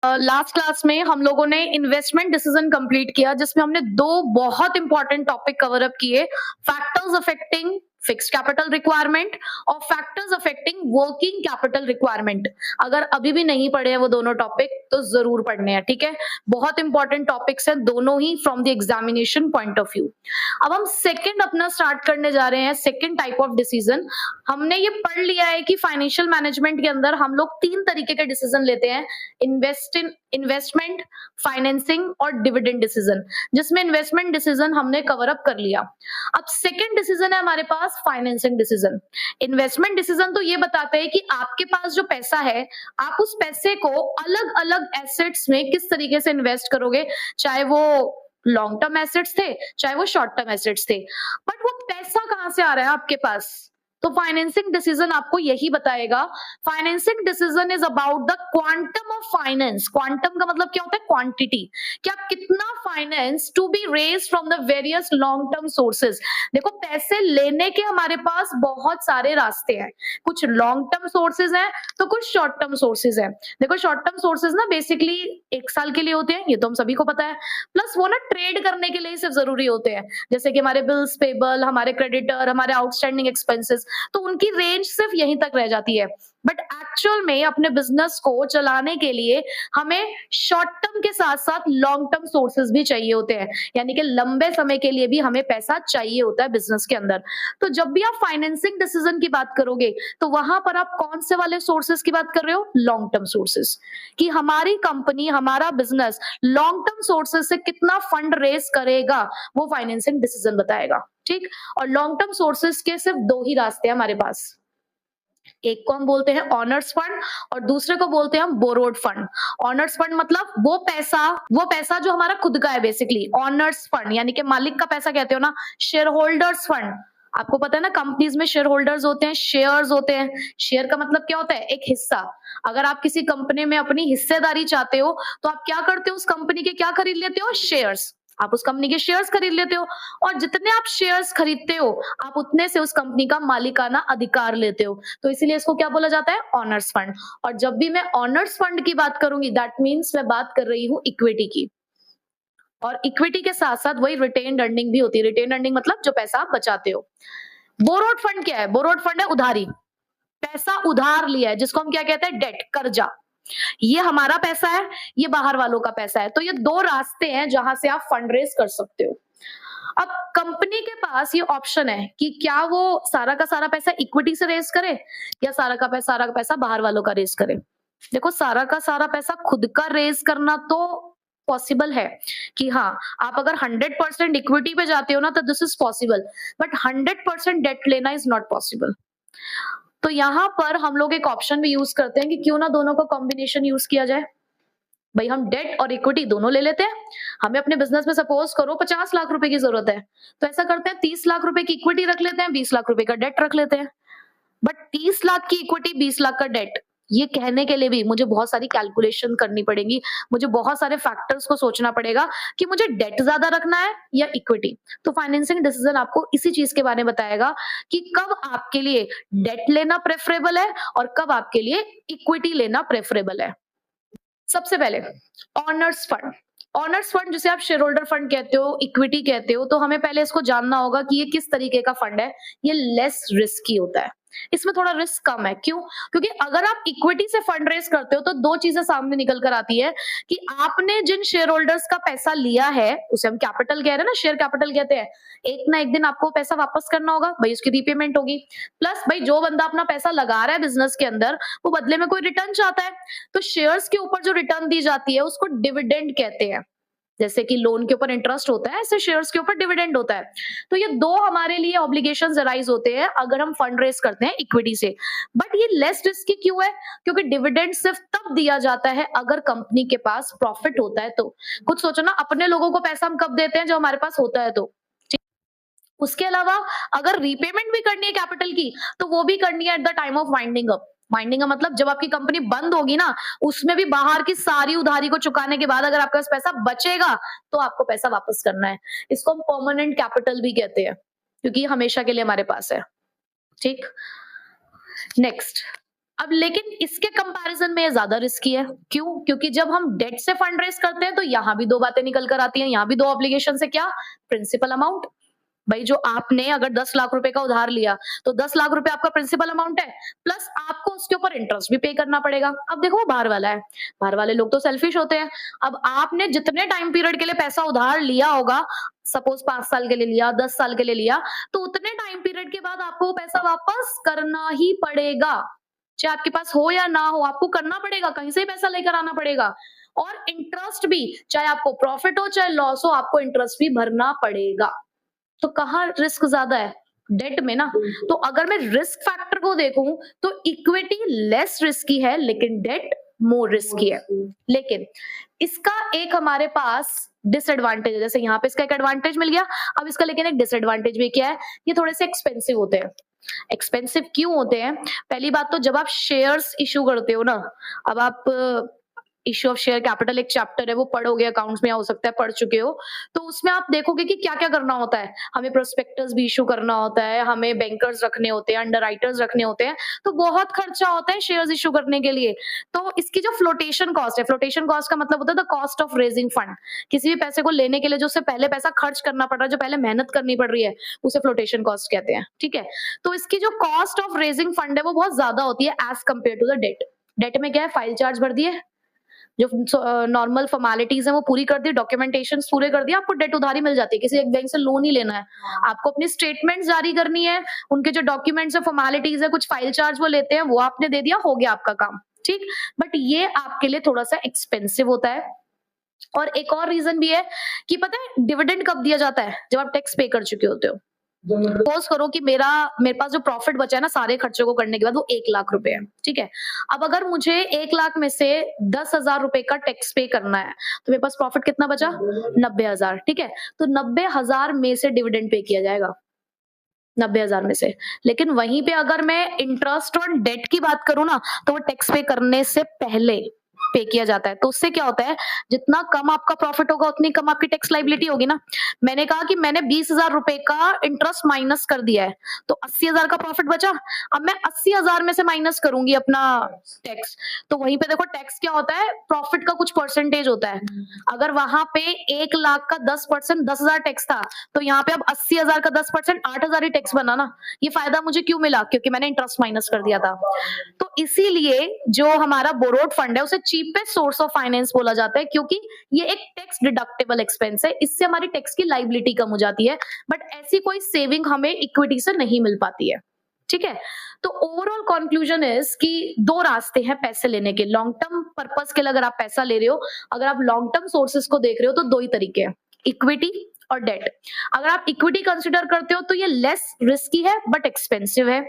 Last class में हम लोगों ने इन्वेस्टमेंट डिसीजन कंप्लीट किया जिसमें हमने दो बहुत इंपॉर्टेंट टॉपिक कवर अप किए, factors affecting fixed capital requirement और factors affecting working capital requirement. अगर अभी भी नहीं पढ़े हैं वो दोनों टॉपिक तो जरूर पढ़ने हैं, ठीक है। बहुत इंपॉर्टेंट टॉपिक्स हैं दोनों ही from the examination point of view. अब हम सेकंड अपना स्टार्ट करने जा रहे हैं, सेकंड टाइप ऑफ डिसीजन। हमने ये पढ़ लिया है कि फाइनेंशियल मैनेजमेंट के अंदर हम लोग तीन तरीके के डिसीजन लेते हैं, इन्वेस्टमेंट, फाइनेंसिंग और डिविडेंड डिसीजन, जिसमें इन्वेस्टमेंट डिसीजन हमने कवर अप कर लिया। अब सेकंड डिसीजन है हमारे पास फाइनेंसिंग डिसीजन। इन्वेस्टमेंट डिसीजन तो ये बताते हैं कि आपके पास जो पैसा है आप उस पैसे को अलग अलग एसेट्स में किस तरीके से इन्वेस्ट करोगे, चाहे वो लॉन्ग टर्म एसेट्स थे चाहे वो शॉर्ट टर्म एसेट्स थे, बट वो पैसा कहां से आ रहा है आपके पास, तो फाइनेंसिंग डिसीजन आपको यही बताएगा। Financing decision is about the quantum of finance. Quantum का मतलब क्या होता है, क्वांटिटी, कि आप कितना finance to be raise from the various long term sources. देखो पैसे लेने के हमारे पास बहुत सारे रास्ते हैं, कुछ लॉन्ग टर्म सोर्सेज हैं तो कुछ शॉर्ट टर्म सोर्सेज हैं। देखो शॉर्ट टर्म सोर्सेज ना बेसिकली एक साल के लिए होते हैं, ये तो हम सभी को पता है, प्लस वो ना ट्रेड करने के लिए सिर्फ जरूरी होते हैं, जैसे कि हमारे बिल्स पेबल, हमारे क्रेडिटर, हमारे आउटस्टैंडिंग एक्सपेंसेस, तो उनकी रेंज सिर्फ यहीं तक रह जाती है। बट एक्चुअल में अपने बिजनेस को चलाने के लिए हमें शॉर्ट टर्म के साथ साथ लॉन्ग टर्म सोर्सेज भी चाहिए होते हैं, यानी कि लंबे समय के लिए भी हमें पैसा चाहिए होता है बिजनेस के अंदर। तो जब भी आप फाइनेंसिंग डिसीजन की बात करोगे तो वहां पर आप कौन से वाले सोर्सेज की बात कर रहे हो, लॉन्ग टर्म सोर्सेज, कि हमारी कंपनी, हमारा बिजनेस लॉन्ग टर्म सोर्सेज से कितना फंड रेज करेगा, वो फाइनेंसिंग डिसीजन बताएगा, ठीक। और लॉन्ग टर्म सोर्सेज के सिर्फ दो ही रास्ते हैं हमारे पास, एक को हम बोलते हैं ऑनर्स फंड और दूसरे को बोलते हैं हम बोरोड फंड। ऑनर्स फंड मतलब वो पैसा जो हमारा खुद का है बेसिकली। ऑनर्स फंड यानी कि मालिक का पैसा कहते हो ना, शेयर होल्डर्स फंड, आपको पता है ना कंपनीज में शेयर होल्डर्स होते हैं, शेयर्स होते हैं। शेयर का मतलब क्या होता है, एक हिस्सा। अगर आप किसी कंपनी में अपनी हिस्सेदारी चाहते हो तो आप क्या करते हो, उस कंपनी के क्या खरीद लेते हो, शेयर्स। आप उस कंपनी के शेयर्स खरीद लेते हो और जितने आप शेयर्स खरीदते हो आप उतने से उस कंपनी का मालिकाना अधिकार लेते हो, तो इसीलिए इसको क्या बोला जाता है, ऑनर्स फंड। और जब भी मैं ऑनर्स फंड की बात करूंगी दैट मीन्स मैं बात कर रही हूँ इक्विटी की, और इक्विटी के साथ साथ वही रिटेन्ड अर्निंग भी होती है। रिटेन्ड अर्निंग मतलब जो पैसा आप बचाते हो। बोरोड फंड क्या है, बोरोड फंड है उधारी, पैसा उधार लिया है जिसको हम क्या कहते हैं, डेट, कर्जा। ये हमारा पैसा है, ये बाहर वालों का पैसा है, तो ये दो रास्ते हैं जहां से आप फंड रेज कर सकते हो। अब कंपनी के पास ये ऑप्शन है कि क्या वो सारा का सारा पैसा इक्विटी से रेज करे या सारा का पैसा बाहर वालों का रेज करे। देखो सारा का सारा पैसा खुद का रेज करना तो पॉसिबल है कि हाँ आप अगर 100% इक्विटी पे जाते हो ना तो this is possible, but 100% debt लेना इज नॉट पॉसिबल। तो यहाँ पर हम लोग एक ऑप्शन भी यूज करते हैं कि क्यों ना दोनों का कॉम्बिनेशन यूज किया जाए। भाई हम डेट और इक्विटी दोनों ले लेते हैं। हमें अपने बिजनेस में सपोज करो 50 लाख रुपए की जरूरत है, तो ऐसा करते हैं 30 लाख रुपए की इक्विटी रख लेते हैं, 20 लाख रुपए का डेट रख लेते हैं। बट 30 लाख की इक्विटी 20 लाख का डेट, ये कहने के लिए भी मुझे बहुत सारी कैलकुलेशन करनी पड़ेगी, मुझे बहुत सारे फैक्टर्स को सोचना पड़ेगा कि मुझे डेट ज्यादा रखना है या इक्विटी। तो फाइनेंसिंग डिसीजन आपको इसी चीज के बारे में बताएगा कि कब आपके लिए डेट लेना प्रेफरेबल है और कब आपके लिए इक्विटी लेना प्रेफरेबल है। सबसे पहले ऑनर्स फंड। ऑनर्स फंड जिसे आप शेयर होल्डर फंड कहते हो, इक्विटी कहते हो, तो हमें पहले इसको जानना होगा कि ये किस तरीके का फंड है। ये लेस रिस्की होता है, इसमें थोड़ा रिस्क कम है। क्यों? क्योंकि अगर आप इक्विटी से फंड रेज करते हो तो दो चीजें सामने निकल कर आती है कि आपने जिन शेयर होल्डर्स का पैसा लिया है उसे हम कैपिटल कह रहे हैं ना, शेयर कैपिटल कहते हैं। एक ना एक दिन आपको पैसा वापस करना होगा, भाई उसकी रीपेमेंट होगी। प्लस भाई जो बंदा अपना पैसा लगा रहा है बिजनेस के अंदर वो बदले में कोई रिटर्न चाहता है, तो शेयर्स के ऊपर जो रिटर्न दी जाती है उसको डिविडेंड कहते हैं। जैसे कि लोन के ऊपर इंटरेस्ट होता है, ऐसे शेयर्स के ऊपर डिविडेंड होता है। तो ये दो हमारे लिए ऑब्लिगेशंस अराइज होते हैं अगर हम फंड रेज करते हैं इक्विटी से। बट ये लेस रिस्की क्यों है? क्योंकि डिविडेंड सिर्फ तब दिया जाता है अगर कंपनी के पास प्रॉफिट होता है। तो कुछ सोचो ना, अपने लोगों को पैसा हम कब देते हैं? जो हमारे पास होता है तो। उसके अलावा अगर रीपेमेंट भी करनी है कैपिटल की तो वो भी करनी है at the time of winding up. Winding up मतलब जब आपकी कंपनी बंद होगी ना, उसमें भी बाहर की सारी उधारी को चुकाने के बाद अगर आपके पास पैसा बचेगा तो आपको पैसा वापस करना है। इसको हम परमानेंट कैपिटल भी कहते हैं क्योंकि ये हमेशा के लिए हमारे पास है, ठीक। नेक्स्ट, अब लेकिन इसके कंपैरिजन में ये ज्यादा रिस्की है। क्यों? क्योंकि जब हम डेट से फंड रेज करते हैं तो यहाँ भी दो बातें निकल कर आती हैं, यहाँ भी दो ऑब्लिगेशन है, क्या? Principal amount. भाई जो आपने अगर 10 लाख रुपए का उधार लिया तो 10 लाख रुपए आपका प्रिंसिपल अमाउंट है, प्लस आपको उसके ऊपर इंटरेस्ट भी पे करना पड़ेगा। अब देखो वो बाहर वाला है, बाहर वाले लोग तो सेल्फिश होते हैं। अब आपने जितने टाइम पीरियड के लिए पैसा उधार लिया होगा, सपोज 5 साल के लिए लिया, 10 साल के लिए लिया, तो उतने टाइम पीरियड के बाद आपको वो पैसा वापस करना ही पड़ेगा, चाहे आपके पास हो या ना हो, आपको करना पड़ेगा, कहीं से ही पैसा लेकर आना पड़ेगा। और इंटरेस्ट भी, चाहे आपको प्रॉफिट हो चाहे लॉस हो, आपको इंटरेस्ट भी भरना पड़ेगा। तो कहाँ रिस्क ज्यादा है? डेट में ना। तो अगर मैं रिस्क फैक्टर को देखूं तो इक्विटी लेस रिस्की है लेकिन डेट मोर रिस्की है। लेकिन इसका एक हमारे पास डिसएडवांटेज है, जैसे यहाँ पे इसका एक एडवांटेज मिल गया, अब इसका लेकिन एक डिसएडवांटेज भी क्या है, ये थोड़े से एक्सपेंसिव होते हैं। एक्सपेंसिव क्यों होते हैं? पहली बात तो जब आप शेयर्स इशू करते हो ना, अब आप इश्यू ऑफ शेयर कैपिटल एक चैप्टर है, वो पढ़ोगे अकाउंट्स में, हो सकता है पढ़ चुके हो, तो उसमें आप देखोगे कि क्या क्या करना होता है। हमें प्रोस्पेक्टस भी इशू करना होता है, हमें बैंकर्स रखने होते हैं, अंडरराइटर्स रखने होते हैं, तो बहुत खर्चा होता है शेयर्स इशू करने के लिए। तो इसकी जो फ्लोटेशन कॉस्ट है, फ्लोटेशन कॉस्ट का मतलब होता है the cost of raising fund. किसी भी पैसे को लेने के लिए जो उससे पहले पैसा खर्च करना पड़ रहा है, जो पहले मेहनत करनी पड़ रही है, उसे फ्लोटेशन कॉस्ट कहते हैं। ठीक है, तो इसकी जो कॉस्ट ऑफ रेजिंग फंड है वो बहुत ज्यादा होती है as compare to the debt. Debt में क्या है, फाइल चार्ज भर दिए, जो नॉर्मल फॉर्मेलिटीज है वो पूरी कर दी, डॉक्यूमेंटेशन पूरे कर दिया, आपको डेट उधारी मिल जाती है। किसी एक बैंक से लोन ही लेना है, आपको अपनी स्टेटमेंट जारी करनी है, उनके जो डॉक्यूमेंट्स है, फॉर्मेलिटीज है, कुछ फाइल चार्ज वो लेते हैं, वो आपने दे दिया, हो गया आपका काम। ठीक, बट ये आपके लिए थोड़ा सा एक्सपेंसिव होता है। और एक और रीजन भी है कि पता है डिविडेंड कब दिया जाता है, जब आप टैक्स पे कर चुके होते हो। सपोज करो कि मेरे पास जो प्रॉफिट बचा है ना सारे खर्चों को करने के बाद, वो 1 लाख रुपए है। ठीक है, अब अगर मुझे 1 लाख में से 10,000 रुपए का टैक्स पे करना है, तो मेरे पास प्रॉफिट कितना बचा? 90,000। ठीक है, तो 90,000 में से डिविडेंड पे किया जाएगा, 90,000 में से। लेकिन वहीं पे अगर मैं इंटरेस्ट और डेट की बात करूं ना, तो वो टैक्स पे करने से पहले पे किया जाता है। तो उससे क्या होता है, जितना कम आपका प्रॉफिट होगा उतनी कम आपकी टैक्स लाइबिलिटी होगी ना। मैंने कहा कि मैंने 20,000 रुपए का इंटरेस्ट माइनस कर दिया है, तो 80,000 का प्रॉफिट बचा। अब मैं 80,000 में से माइनस करूंगी अपना टैक्स, तो वहीं पे देखो टैक्स क्या होता है, प्रॉफिट का कुछ परसेंटेज होता है। अगर वहां पे 1 लाख का 10%, 10,000 टैक्स था, तो यहाँ पे अब 80,000 का 10%, 8,000 ही टैक्स बना ना। ये फायदा मुझे क्यों मिला? क्योंकि मैंने इंटरेस्ट माइनस कर दिया था। तो इसीलिए जो हमारा बोरोड फंड है उसे चीपेस्ट सोर्स ऑफ फाइनेंस बोला जाता है, क्योंकि ये एक टैक्स डिडक्टेबल एक्सपेंस है, इससे हमारी टैक्स की लाइबिलिटी कम हो जाती है। बट ऐसी कोई सेविंग हमें इक्विटी से नहीं मिल पाती है। ठीक है, तो ओवरऑल कंक्लूजन इज कि दो रास्ते हैं पैसे लेने के। लॉन्ग टर्म पर्पस के लिए अगर आप पैसा ले रहे हो, अगर आप लॉन्ग टर्म सोर्सेस को देख रहे हो, तो दो ही तरीके हैं, इक्विटी और डेट। अगर आप इक्विटी कंसिडर करते हो तो ये लेस रिस्की है बट एक्सपेंसिव है।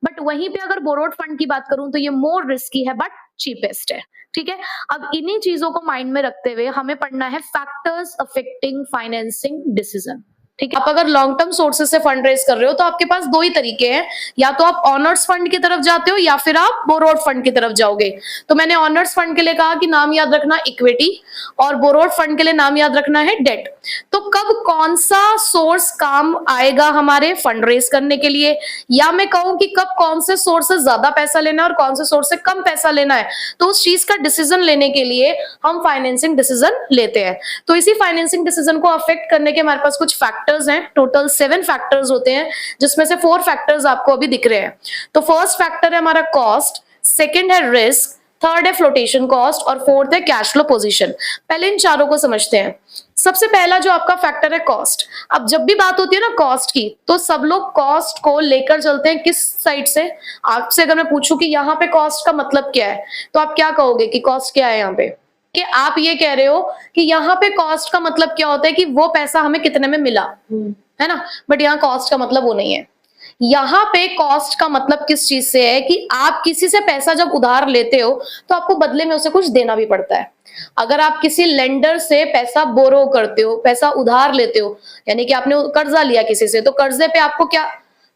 बट वहीं पे अगर बोरोड फंड की बात करूं तो ये मोर रिस्की है बट चीपेस्ट है। ठीक है, अब इन्हीं चीजों को माइंड में रखते हुए हमें पढ़ना है फैक्टर्स अफेक्टिंग फाइनेंसिंग डिसीजन। ठीक है, आप अगर लॉन्ग टर्म सोर्सेस से फंड रेज कर रहे हो तो आपके पास दो ही तरीके हैं, या तो आप ऑनर्स फंड की तरफ जाते हो या फिर आप बोरोड फंड की तरफ जाओगे। तो मैंने ऑनर्स फंड के लिए कहा कि नाम याद रखना इक्विटी, और बोरोड फंड के लिए नाम याद रखना है डेट। तो कब कौन सा सोर्स काम आएगा हमारे फंड रेज करने के लिए, या मैं कहूं कि कब कौन से सोर्स से ज्यादा पैसा लेना है और कौन से सोर्स से कम पैसा लेना है, तो उस चीज का डिसीजन लेने के लिए हम फाइनेंसिंग डिसीजन लेते हैं। तो इसी फाइनेंसिंग डिसीजन को अफेक्ट करने के हमारे पास कुछ फैक्टर्स हैं, टोटल 7 फैक्टर्स होते हैं, जिसमें से 4 फैक्टर्स आपको अभी दिख रहे हैं। तो फर्स्ट फैक्टर है हमारा कॉस्ट, सेकंड है रिस्क, थर्ड है फ्लोटेशन कॉस्ट, और फोर्थ है कैश फ्लो पोजीशन। पहले इन चारों को समझते हैं। सबसे पहला जो आपका फैक्टर है कॉस्ट। अब जब भी बात होती है ना कॉस्ट की, तो सब लोग कॉस्ट को लेकर चलते हैं किस साइड से। आपसे अगर मैं पूछूं कि यहाँ पे कॉस्ट का मतलब क्या है, तो आप क्या कहोगे कि कॉस्ट क्या है यहाँ पे? कि आप ये कह रहे हो कि यहाँ पे कॉस्ट का मतलब क्या होता है कि वो पैसा हमें कितने में मिला, है ना। बट यहाँ कॉस्ट का मतलब वो नहीं है। यहाँ पे कॉस्ट का मतलब किस चीज से है कि आप किसी से पैसा जब उधार लेते हो तो आपको बदले में उसे कुछ देना भी पड़ता है। अगर आप किसी लेंडर से पैसा बोरो करते हो, पैसा उधार लेते हो, यानी कि आपने कर्जा लिया किसी से, तो कर्जे पे आपको क्या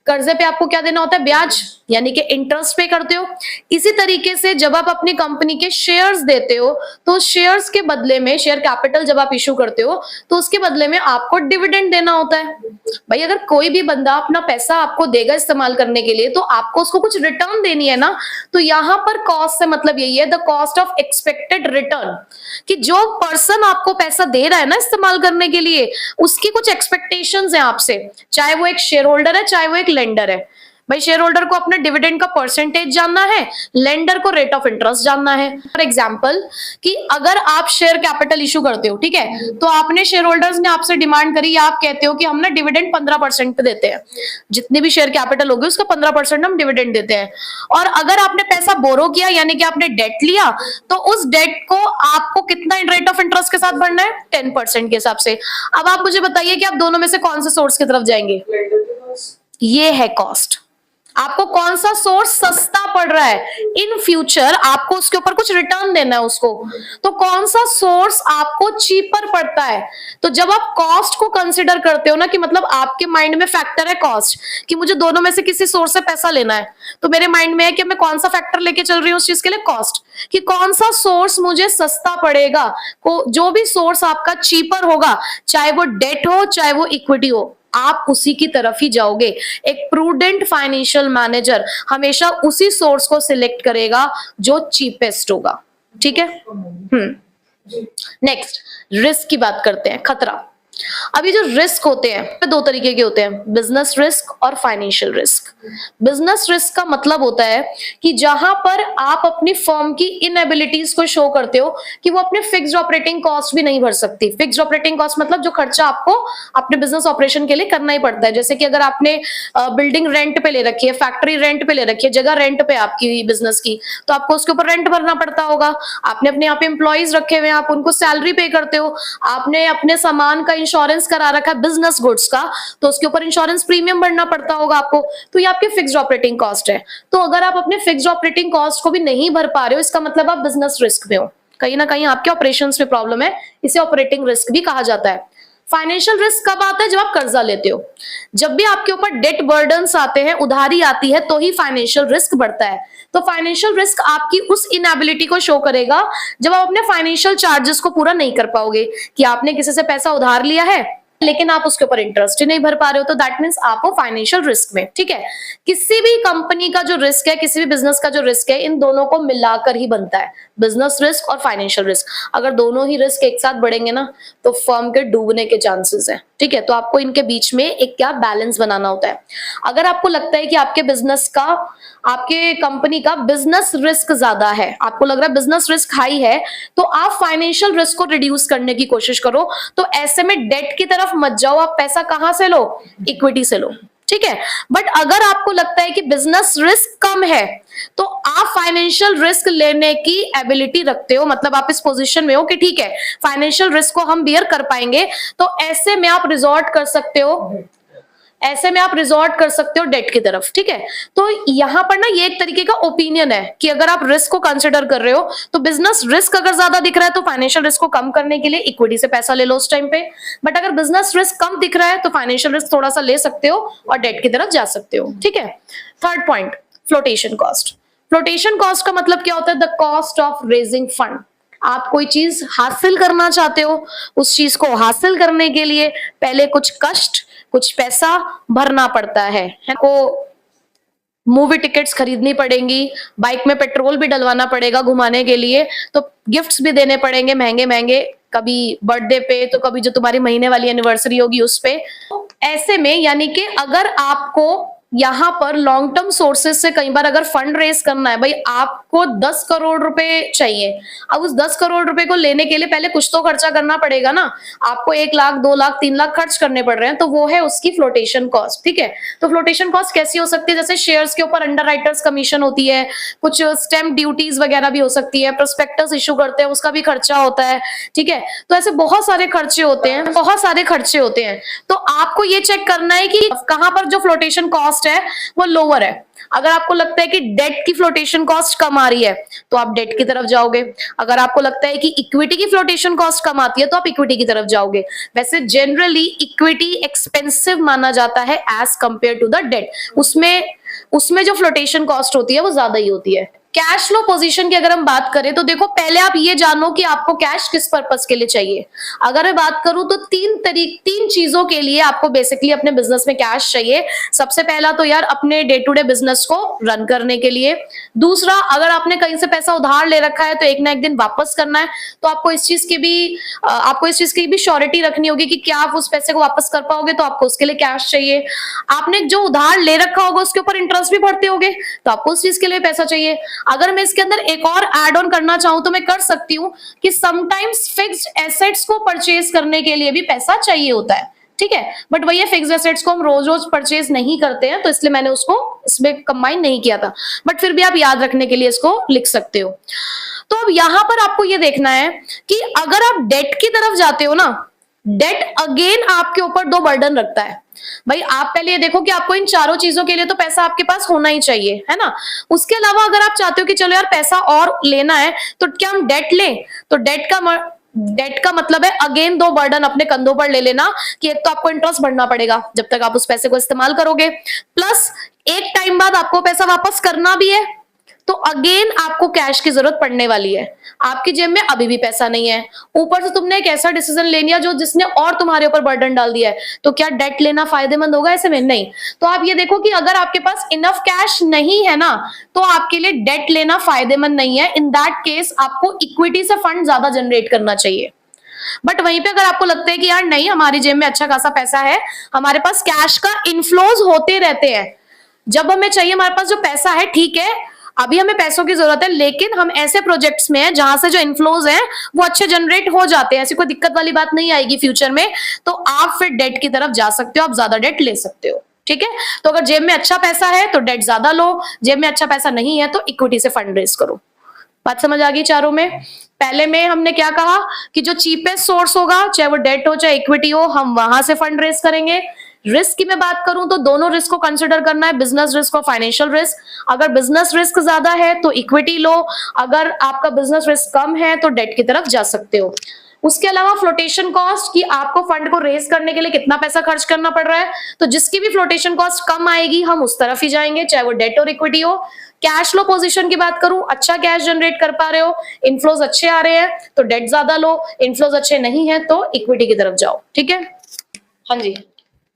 कर्जे पे आपको क्या देना होता है? ब्याज, यानी कि इंटरेस्ट पे करते हो। इसी तरीके से जब आप अपनी कंपनी के शेयर्स देते हो तो शेयर्स के बदले में, शेयर कैपिटल जब आप इशू करते हो तो उसके बदले में आपको डिविडेंड देना होता है। भाई अगर कोई भी बंदा अपना पैसा आपको देगा इस्तेमाल करने के लिए तो आपको उसको कुछ रिटर्न देनी है ना। तो यहां पर कॉस्ट से मतलब यही है, the cost of expected return, कि जो पर्सन आपको पैसा दे रहा है ना इस्तेमाल करने के लिए, उसकी कुछ एक्सपेक्टेशंस हैं आपसे, चाहे वो एक शेयर होल्डर है चाहे वो एक लेंडर है। भाई शेयर होल्डर को अपने डिविडेंड का परसेंटेज जानना है, लेंडर को रेट ऑफ इंटरेस्ट जानना है। फॉर एग्जांपल कि अगर आप शेयर कैपिटल इशू करते हो, ठीक है, तो आपने शेयर होल्डर्स ने आपसे डिमांड करी, या आप कहते हो कि हम ना डिविडेंड 15% पे देते हैं, जितनी भी शेयर कैपिटल होगी उसका 15% हम डिविडेंड देते हैं। और अगर आपने पैसा बोरो किया, यानी कि आपने डेट लिया, तो उस डेट को आपको कितना रेट ऑफ इंटरेस्ट के साथ भरना है? 10% के हिसाब से। अब आप मुझे बताइए कि आप दोनों में से कौन से सोर्स की तरफ जाएंगे? ये है कॉस्ट। आपको कौन सा सोर्स सस्ता पड़ रहा है, इन फ्यूचर आपको उसके ऊपर कुछ रिटर्न देना है उसको, तो कौन सा सोर्स आपको चीपर पड़ता है। तो जब आप कॉस्ट को कंसिडर करते हो ना, कि मतलब आपके माइंड में फैक्टर है कॉस्ट, कि मुझे दोनों में से किसी सोर्स से पैसा लेना है, तो मेरे माइंड में है कि मैं कौन सा फैक्टर लेके चल रही हूँ उस चीज के लिए? कॉस्ट। कि कौन सा सोर्स मुझे सस्ता पड़ेगा, को जो भी सोर्स आपका चीपर होगा, चाहे वो डेट हो चाहे वो इक्विटी हो, आप उसी की तरफ ही जाओगे। एक प्रूडेंट फाइनेंशियल मैनेजर हमेशा उसी सोर्स को सिलेक्ट करेगा जो चीपेस्ट होगा। ठीक है। नेक्स्ट, रिस्क की बात करते हैं, खतरा। अभी जो रिस्क होते हैं दो तरीके के होते हैं, बिजनेस रिस्क और फाइनेंशियल रिस्क। बिजनेस रिस्क का मतलब होता है कि जहां पर आप अपनी फर्म की इनएबिलिटीज को शो करते हो कि वो अपने फिक्स्ड ऑपरेटिंग कॉस्ट भी नहीं भर सकती। फिक्स्ड ऑपरेटिंग कॉस्ट मतलब जो खर्चा आपको अपने बिजनेस ऑपरेशन के लिए करना ही पड़ता है। जैसे कि अगर आपने बिल्डिंग रेंट पे ले रखी है, फैक्ट्री रेंट पे ले रखी है, जगह रेंट पे आपकी बिजनेस की, तो आपको उसके ऊपर रेंट भरना पड़ता होगा। आपने अपने यहाँ पे एम्प्लॉइज रखे हुए हैं, आप उनको सैलरी पे करते हो। आपने अपने सामान का इंश्योरेंस करा रखा है बिजनेस गुड्स का, तो उसके ऊपर इंश्योरेंस प्रीमियम भरना पड़ता होगा आपको। तो ये आपके फिक्स्ड ऑपरेटिंग कॉस्ट है। तो अगर आप अपने फिक्स्ड ऑपरेटिंग कॉस्ट को भी नहीं भर पा रहे हो, इसका मतलब आप बिजनेस रिस्क में हो, कहीं ना कहीं आपके ऑपरेशंस में प्रॉब्लम है। इसे ऑपरेटिंग रिस्क भी कहा जाता है। फाइनेंशियल रिस्क कब आता है? जब आप कर्जा लेते हो। जब भी आपके ऊपर डेट बर्डन्स आते हैं, उधारी आती है, तो ही फाइनेंशियल रिस्क बढ़ता है। तो फाइनेंशियल रिस्क आपकी उस इनएबिलिटी को शो करेगा जब आप अपने फाइनेंशियल चार्जेस को पूरा नहीं कर पाओगे, कि आपने किसी से पैसा उधार लिया है लेकिन आप उसके ऊपर इंटरेस्ट ही नहीं भर पा रहे हो, तो दैट मींस आप हो फाइनेंशियल रिस्क में। ठीक है। किसी भी कंपनी का जो रिस्क है, किसी भी बिजनेस का जो रिस्क है, इन दोनों को मिलाकर ही बनता है, बिजनेस रिस्क और फाइनेंशियल रिस्क। अगर दोनों ही रिस्क एक साथ बढ़ेंगे ना, तो फर्म के डूबने के चांसेस है। ठीक है। तो आपको इनके बीच में एक क्या बैलेंस बनाना होता है। अगर आपको लगता है कि आपके बिजनेस का, आपके कंपनी का बिजनेस रिस्क ज्यादा है, आपको लग रहा है बिजनेस रिस्क हाई है, तो आप फाइनेंशियल रिस्क को रिड्यूस करने की कोशिश करो। तो ऐसे में डेट की तरफ मत जाओ, आप पैसा कहां से लो? इक्विटी से लो। ठीक है। बट अगर आपको लगता है कि बिजनेस रिस्क कम है, तो आप फाइनेंशियल रिस्क लेने की एबिलिटी रखते हो, मतलब आप इस पोजीशन में हो कि ठीक है फाइनेंशियल रिस्क को हम बियर कर पाएंगे, तो ऐसे में आप रिजॉर्ट कर सकते हो, ऐसे में आप रिजॉर्ट कर सकते हो डेट की तरफ। ठीक है। तो यहां पर ना ये एक तरीके का ओपिनियन है कि अगर आप रिस्क को कंसिडर कर रहे हो, तो बिजनेस रिस्क अगर ज्यादा दिख रहा है तो फाइनेंशियल रिस्क को कम करने के लिए इक्विटी से पैसा ले लो उस टाइम पे। बट अगर बिजनेस रिस्क कम दिख रहा है तो फाइनेंशियल रिस्क थोड़ा सा ले सकते हो और डेट की तरफ जा सकते हो। ठीक है। Third point, flotation cost. Flotation cost का मतलब क्या होता है? The cost of raising fund. आप कोई चीज हासिल करना चाहते हो, उस चीज को हासिल करने के लिए पहले कुछ कष्ट, कुछ पैसा भरना पड़ता है। को मूवी टिकट्स खरीदनी पड़ेंगी, बाइक में पेट्रोल भी डलवाना पड़ेगा घुमाने के लिए, तो गिफ्ट्स भी देने पड़ेंगे महंगे महंगे, कभी बर्थडे पे, तो कभी जो तुम्हारी महीने वाली एनिवर्सरी होगी उस पे। ऐसे में यानी कि अगर आपको यहाँ पर लॉन्ग टर्म सोर्सेस से कई बार अगर फंड रेस करना है, भाई आपको 10 करोड़ रुपए चाहिए, अब उस 10 करोड़ रुपए को लेने के लिए पहले कुछ तो खर्चा करना पड़ेगा ना। आपको 1 लाख 2 लाख 3 लाख खर्च करने पड़ रहे हैं, तो वो है उसकी फ्लोटेशन कॉस्ट। ठीक है। तो फ्लोटेशन कॉस्ट कैसी हो सकती है? जैसे शेयर्स के ऊपर अंडर राइटर्स कमीशन होती है, कुछ स्टैम्प ड्यूटीज वगैरह भी हो सकती है, प्रोस्पेक्टस इशू करते हैं उसका भी खर्चा होता है। ठीक है। तो ऐसे बहुत सारे खर्चे होते हैं, बहुत सारे खर्चे होते हैं। तो आपको ये चेक करना है कि कहां पर जो फ्लोटेशन कॉस्ट कॉस्ट है वो लोअर है। अगर आपको लगता है कि डेट की फ्लोटेशन कॉस्ट कम आ रही है तो आप डेट की तरफ जाओगे। अगर आपको लगता है कि इक्विटी की फ्लोटेशन कॉस्ट कम आती है तो आप इक्विटी की तरफ जाओगे। वैसे जनरली इक्विटी एक्सपेंसिव माना जाता है as compare to the debt, उसमें जो फ्लोटेशन कॉस्ट होती है वो ज्यादा ही होती है। कैश फ्लो पोजीशन की अगर हम बात करें तो देखो, पहले आप ये जानो कि आपको कैश किस पर्पस के लिए चाहिए। अगर मैं बात करूं तो तीन चीजों के लिए आपको बेसिकली अपने बिजनेस में कैश चाहिए। सबसे पहला तो यार अपने डे टू डे बिजनेस को रन करने के लिए। दूसरा, अगर आपने कहीं से पैसा उधार ले रखा है तो एक ना एक दिन वापस करना है, तो आपको इस चीज की भी श्योरिटी रखनी होगी कि क्या आप उस पैसे को वापस कर पाओगे, तो आपको उसके लिए कैश चाहिए। आपने जो उधार ले रखा होगा उसके ऊपर इंटरेस्ट भी भरते होगे तो आपको उस चीज के लिए पैसा चाहिए। अगर मैं इसके अंदर एक और ऐड ऑन करना चाहूं तो मैं कर सकती हूं कि समटाइम्स फिक्स्ड एसेट्स को परचेज करने के लिए भी पैसा चाहिए होता है, ठीक है। बट वही फिक्स्ड एसेट्स को हम रोज रोज परचेज नहीं करते हैं, तो इसलिए मैंने उसको इसमें कंबाइन नहीं किया था, बट फिर भी आप याद रखने के लिए इसको लिख सकते हो। तो अब यहां पर आपको ये देखना है कि अगर आप डेट की तरफ जाते हो ना, डेट अगेन आपके ऊपर दो बर्डन रखता है। भाई आप पहले ये देखो कि आपको इन चारों चीजों के लिए तो पैसा आपके पास होना ही चाहिए, है ना। उसके अलावा अगर आप चाहते हो कि चलो यार पैसा और लेना है तो क्या हम डेट लें, तो डेट का मतलब है अगेन दो बर्डन अपने कंधों पर ले लेना कि एक तो आपको इंटरेस्ट भरना पड़ेगा जब तक आप उस पैसे को इस्तेमाल करोगे, प्लस एक टाइम बाद आपको पैसा वापस करना भी है, तो अगेन आपको कैश की जरूरत पड़ने वाली है। आपकी जेब में अभी भी पैसा नहीं है, ऊपर से तुमने एक ऐसा डिसीजन ले लिया जिसने और तुम्हारे ऊपर बर्डन डाल दिया है, तो क्या डेट लेना फायदेमंद होगा ऐसे में? नहीं। तो आप ये देखो कि अगर आपके पास इनफ कैश नहीं है ना, तो आपके लिए डेट लेना फायदेमंद नहीं है। इन दैट केस आपको इक्विटी से फंड ज्यादा जनरेट करना चाहिए। बट वहीं पे अगर आपको लगता है कि यार नहीं, हमारी जेब में अच्छा खासा पैसा है, हमारे पास कैश का इनफ्लोज होते रहते हैं, जब हमें चाहिए हमारे पास जो पैसा है, ठीक है अभी हमें पैसों की जरूरत है, लेकिन हम ऐसे प्रोजेक्ट्स में हैं जहां से जो इनफ्लोज हैं वो अच्छे जनरेट हो जाते हैं, ऐसी कोई दिक्कत वाली बात नहीं आएगी फ्यूचर में, तो आप फिर डेट की तरफ जा सकते हो, आप ज्यादा डेट ले सकते हो, ठीक है। तो अगर जेब में अच्छा पैसा है तो डेट ज्यादा लो, जेब में अच्छा पैसा नहीं है तो इक्विटी से फंड रेज करो। बात समझ आ गई चारों में? पहले में हमने क्या कहा कि जो चीपेस्ट सोर्स होगा, चाहे वो डेट हो चाहे इक्विटी हो, हम वहां से फंड रेज करेंगे। रिस्क की मैं बात करूं तो दोनों रिस्क को कंसिडर करना है, बिजनेस रिस्क और फाइनेंशियल रिस्क। अगर बिजनेस रिस्क ज्यादा है तो इक्विटी लो, अगर आपका बिजनेस रिस्क कम है तो डेट की तरफ जा सकते हो। उसके अलावा फ्लोटेशन कॉस्ट, कि आपको फंड को रेज करने के लिए कितना पैसा खर्च करना पड़ रहा है, तो जिसकी भी फ्लोटेशन कॉस्ट कम आएगी हम उस तरफ ही जाएंगे, चाहे वो डेट और इक्विटी हो। कैश फ्लो पोजीशन की बात करूं, अच्छा कैश जनरेट कर पा रहे हो, इनफ्लोज अच्छे आ रहे हैं तो डेट ज्यादा लो, इनफ्लोज अच्छे नहीं है तो इक्विटी की तरफ जाओ, ठीक है। हाँ जी,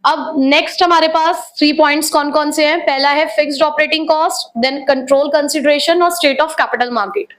अब नेक्स्ट हमारे पास 3 पॉइंट्स कौन कौन से हैं? पहला है fixed operating cost, then control consideration और state of capital market.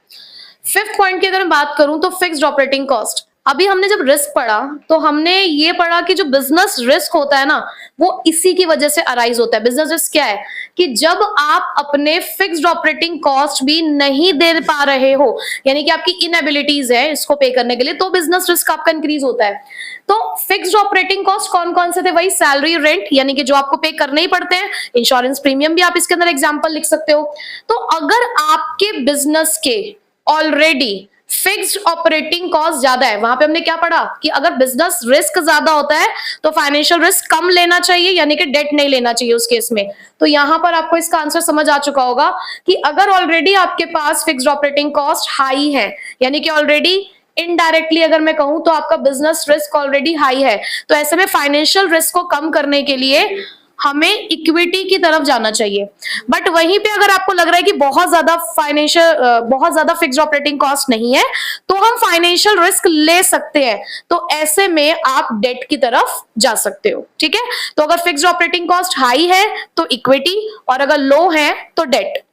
5th point की अगर मैं बात करूं तो फिक्स्ड ऑपरेटिंग कॉस्ट। अभी हमने जब रिस्क पढ़ा तो हमने ये पढ़ा कि जो बिजनेस रिस्क होता है ना, वो इसी की वजह से अराइज होता है। बिजनेस रिस्क क्या है कि जब आप अपने फिक्स्ड ऑपरेटिंग कॉस्ट भी नहीं दे पा रहे हो, यानी कि आपकी इनएबिलिटीज है इसको पे करने के लिए, तो बिजनेस रिस्क आपका इंक्रीज होता है। तो फिक्स्ड ऑपरेटिंग कॉस्ट कौन कौन से थे? वही सैलरी, रेंट, यानी कि जो आपको पे करने ही पड़ते हैं, इंश्योरेंस प्रीमियम भी आप इसके अंदर एग्जांपल लिख सकते हो। तो अगर आपके बिजनेस के ऑलरेडी फिक्स्ड ऑपरेटिंग कॉस्ट ज्यादा है, वहां पे हमने क्या पढ़ा कि अगर बिजनेस रिस्क ज्यादा होता है तो फाइनेंशियल रिस्क कम लेना चाहिए, यानी कि डेट नहीं लेना चाहिए उस केस में। तो यहां पर आपको इसका आंसर समझ आ चुका होगा कि अगर ऑलरेडी आपके पास फिक्स्ड ऑपरेटिंग कॉस्ट हाई है, यानी कि ऑलरेडी इनडायरेक्टली अगर मैं कहूं तो आपका बिजनेस रिस्क ऑलरेडी हाई है, तो ऐसे में फाइनेंशियल रिस्क को कम करने के लिए हमें इक्विटी की तरफ जाना चाहिए। बट वहीं पे अगर आपको लग रहा है कि बहुत ज्यादा फिक्स्ड ऑपरेटिंग कॉस्ट नहीं है तो हम फाइनेंशियल रिस्क ले सकते हैं, तो ऐसे में आप डेट की तरफ जा सकते हो, ठीक है। तो अगर फिक्स्ड ऑपरेटिंग कॉस्ट हाई है तो इक्विटी, और अगर लो है तो डेट।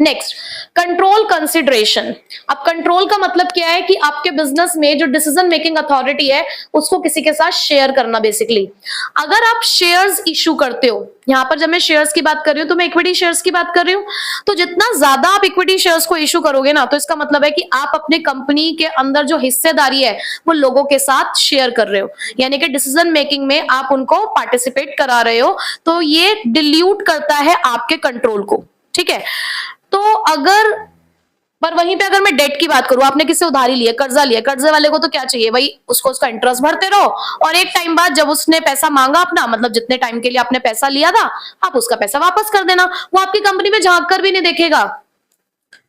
Next, control consideration. अब कंट्रोल का मतलब क्या है कि आपके बिजनेस में जो डिसीजन मेकिंग अथॉरिटी है उसको किसी के साथ शेयर करना। बेसिकली अगर आप शेयर्स इशू करते हो, यहां पर जब मैं शेयर्स की बात कर रही हूं तो मैं इक्विटी शेयर्स की बात कर रही हूं, तो जितना ज्यादा आप इक्विटी शेयर्स को इशू करोगे ना, तो इसका मतलब है कि आप अपने कंपनी के अंदर जो हिस्सेदारी है वो लोगों के साथ शेयर कर रहे हो, यानी कि डिसीजन मेकिंग में आप उनको पार्टिसिपेट करा रहे हो, तो ये डिल्यूट करता है आपके कंट्रोल को, ठीक है। तो अगर पर वहीं पे अगर मैं डेट की बात करूं, आपने किससे उधारी लिया, कर्जा लिया, कर्जे वाले को तो क्या चाहिए भाई, उसको उसका इंटरेस्ट भरते रहो, और एक टाइम बाद जब उसने पैसा मांगा अपना, मतलब जितने टाइम के लिए आपने पैसा लिया था, आप उसका पैसा वापस कर देना, वो आपकी कंपनी में झांक कर भी नहीं देखेगा।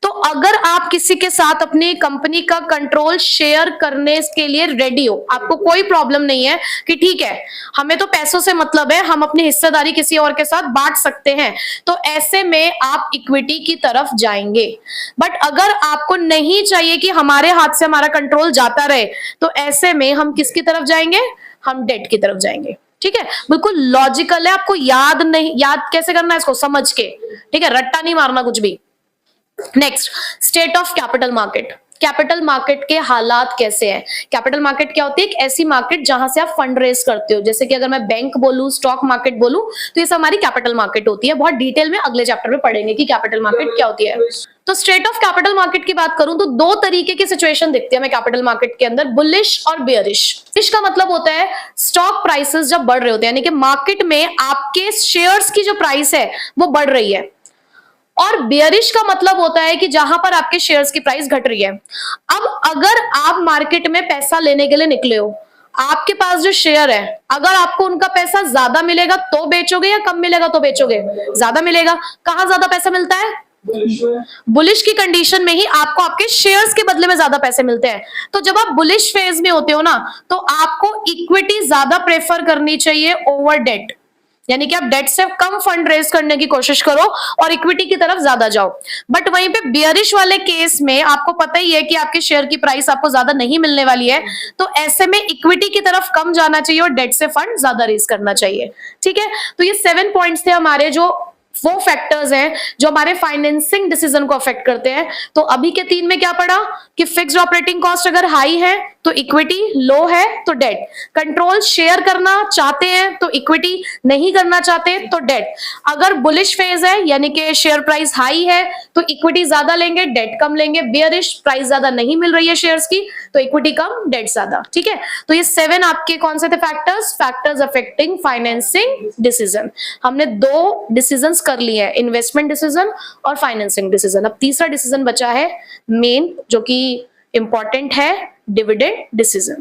तो अगर आप किसी के साथ अपनी कंपनी का कंट्रोल शेयर करने के लिए रेडी हो, आपको कोई प्रॉब्लम नहीं है कि ठीक है हमें तो पैसों से मतलब है, हम अपनी हिस्सेदारी किसी और के साथ बांट सकते हैं, तो ऐसे में आप इक्विटी की तरफ जाएंगे। बट अगर आपको नहीं चाहिए कि हमारे हाथ से हमारा कंट्रोल जाता रहे, तो ऐसे में हम किसकी तरफ जाएंगे, हम डेट की तरफ जाएंगे। ठीक है, बिल्कुल लॉजिकल है, आपको याद कैसे करना है इसको समझ के, ठीक है, रट्टा नहीं मारना कुछ भी। Next, state of capital market. Capital market के हालात कैसे हैं? कैपिटल मार्केट क्या होती है? एक ऐसी मार्केट जहां से आप फंड रेज करते हो, जैसे कि अगर मैं बैंक बोलूं, स्टॉक मार्केट बोलूं, तो ये सब हमारी कैपिटल मार्केट होती है। बहुत डिटेल में अगले चैप्टर में पढ़ेंगे कि कैपिटल मार्केट क्या होती है। तो स्टेट ऑफ कैपिटल मार्केट की बात करूं तो दो तरीके की सिचुएशन दिखती है हमें कैपिटल मार्केट के अंदर, बुलिश और बेयरिश। बुलिश का मतलब होता है स्टॉक प्राइसेस जब बढ़ रहे होते हैं, यानी कि मार्केट में आपके शेयर्स की जो प्राइस है वो बढ़ रही है, और बेयरिश का मतलब होता है कि जहां पर आपके शेयर्स की प्राइस घट रही है। अब अगर आप मार्केट में पैसा लेने के लिए निकले हो, आपके पास जो शेयर है, अगर आपको उनका पैसा ज्यादा मिलेगा तो बेचोगे या कम मिलेगा तो बेचोगे? ज्यादा मिलेगा। कहां ज्यादा पैसा मिलता है? बुलिश की कंडीशन में ही आपको आपके शेयर्स के बदले में ज्यादा पैसे मिलते हैं। तो जब आप बुलिश फेज में होते हो ना, तो आपको इक्विटी ज्यादा प्रेफर करनी चाहिए ओवर डेट, यानी कि आप डेट से कम फंड रेज करने की कोशिश करो और इक्विटी की तरफ ज्यादा जाओ। बट वहीं पे बियरिश वाले केस में आपको पता ही है कि आपके शेयर की प्राइस आपको ज्यादा नहीं मिलने वाली है, तो ऐसे में इक्विटी की तरफ कम जाना चाहिए और डेट से फंड ज्यादा रेज करना चाहिए। ठीक है, तो ये 7 पॉइंट्स थे हमारे, जो वो फैक्टर्स हैं जो हमारे फाइनेंसिंग डिसीजन को अफेक्ट करते हैं। तो अभी के 3 में क्या पढ़ा कि फिक्स्ड ऑपरेटिंग कॉस्ट अगर हाई है तो इक्विटी, लो है तो डेट, कंट्रोल शेयर करना चाहते हैं तो इक्विटी, नहीं करना चाहते तो डेट। अगर बुलिश फेज है यानी कि शेयर प्राइस हाई है तो इक्विटी ज्यादा लेंगे, डेट कम लेंगे। बेयरिश, प्राइस ज्यादा नहीं मिल रही है शेयर्स की तो इक्विटी कम, डेट ज्यादा। ठीक है, तो ये 7 आपके कौन से थे फैक्टर्स अफेक्टिंग फाइनेंसिंग डिसीजन। हमने 2 डिसीजन कर लिए हैं, इन्वेस्टमेंट डिसीजन और फाइनेंसिंग डिसीजन। अब तीसरा डिसीजन बचा है मेन, जो कि इंपॉर्टेंट है, डिविडेंड डिसीजन।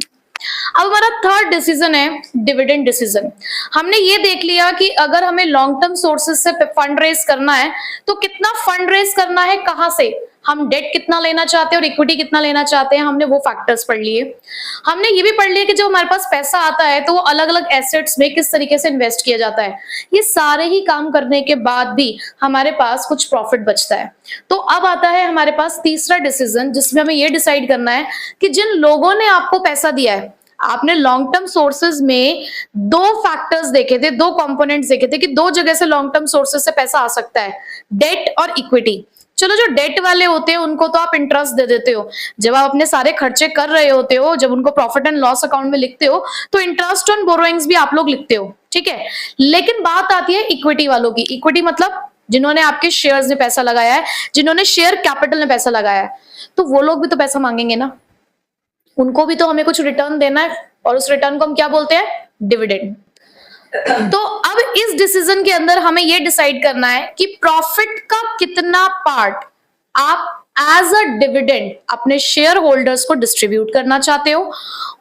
अब हमारा थर्ड डिसीजन है डिविडेंड डिसीजन। हमने ये देख लिया कि अगर हमें लॉन्ग टर्म सोर्सेज से फंड रेज करना है तो कितना फंड रेज करना है, कहां से, हम डेट कितना लेना चाहते हैं और इक्विटी कितना लेना चाहते हैं, हमने वो फैक्टर्स पढ़ लिए। हमने ये भी पढ़ लिया कि जब हमारे पास पैसा आता है तो वो अलग अलग एसेट्स में किस तरीके से इन्वेस्ट किया जाता है। ये सारे ही काम करने के बाद भी हमारे पास कुछ प्रॉफिट बचता है। तो अब आता है हमारे पास तीसरा डिसीजन, जिसमें हमें ये डिसाइड करना है कि जिन लोगों ने आपको पैसा दिया है, आपने लॉन्ग टर्म सोर्सेज में 2 फैक्टर्स देखे थे, 2 कंपोनेंट्स देखे थे कि 2 जगह से लॉन्ग टर्म सोर्सेज से पैसा आ सकता है, डेट और इक्विटी। चलो, जो डेट वाले होते हैं उनको तो आप इंटरेस्ट दे देते हो, जब आप अपने सारे खर्चे कर रहे होते हो, जब उनको प्रॉफिट एंड लॉस अकाउंट में लिखते हो तो इंटरेस्ट ऑन बोरोइंग्स भी आप लोग लिखते हो। ठीक है, लेकिन बात आती है इक्विटी वालों की। इक्विटी मतलब जिन्होंने आपके शेयर्स में पैसा लगाया है, जिन्होंने शेयर कैपिटल में पैसा लगाया है, तो वो लोग भी तो पैसा मांगेंगे ना, उनको भी तो हमें कुछ रिटर्न देना है, और उस रिटर्न को हम क्या बोलते हैं, डिविडेंड। तो अब इस डिसीजन के अंदर हमें यह डिसाइड करना है कि प्रॉफिट का कितना पार्ट आप एज अ डिविडेंड अपने शेयर होल्डर्स को डिस्ट्रीब्यूट करना चाहते हो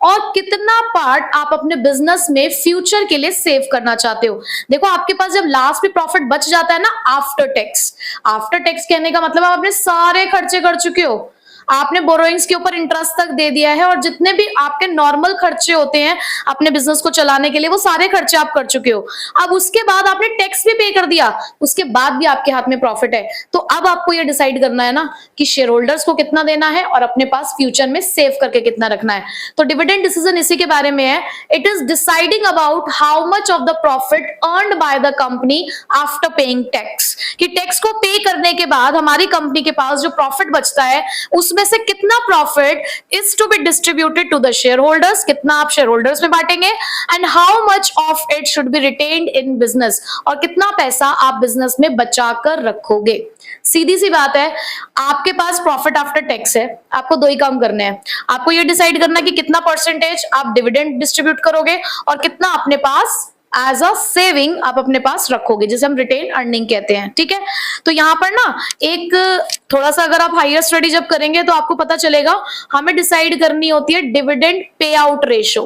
और कितना पार्ट आप अपने बिजनेस में फ्यूचर के लिए सेव करना चाहते हो। देखो, आपके पास जब लास्ट में प्रॉफिट बच जाता है ना, आफ्टर टैक्स कहने का मतलब आप अपने सारे खर्चे कर चुके हो, आपने बोरोइंग्स के ऊपर इंटरेस्ट तक दे दिया है, और जितने भी आपके नॉर्मल खर्चे होते हैं अपने बिजनेस को चलाने के लिए, वो सारे खर्चे आप कर चुके हो। अब उसके बाद आपने टैक्स भी पे कर दिया, उसके बाद भी आपके हाथ में प्रॉफिट है। तो अब आपको ये डिसाइड करना है ना कि शेयर होल्डर्स को कितना देना है और अपने पास फ्यूचर में सेव करके कितना रखना है। तो डिविडेंड डिसीजन इसी के बारे में है। It is deciding about how much of the profit earned by the company after paying tax, कि टैक्स को पे करने के बाद हमारी कंपनी के पास जो प्रॉफिट बचता है उसमें से कितना profit is to be distributed to the share holders, कितना आप शेयर होल्डर्स में बांटेंगे, and how much of it should be retained in business, और कितना पैसा आप बिजनेस में बचा कर रखोगे। सीधी सी बात है, आपके पास प्रॉफिट आफ्टर टैक्स है, आपको 2 ही काम करने हैं। आपको ये डिसाइड करना कि कितना परसेंटेज आप डिविडेंड डिस्ट्रीब्यूट करोगे और कितना अपने पास एज अ सेविंग आप अपने पास रखोगे, जिसे हम रिटेन अर्निंग कहते हैं, ठीक है। तो यहाँ पर ना एक थोड़ा सा अगर आप हायर स्टडी जब करेंगे तो आपको पता चलेगा, हमें डिसाइड करनी होती है डिविडेंड पे आउट रेशो,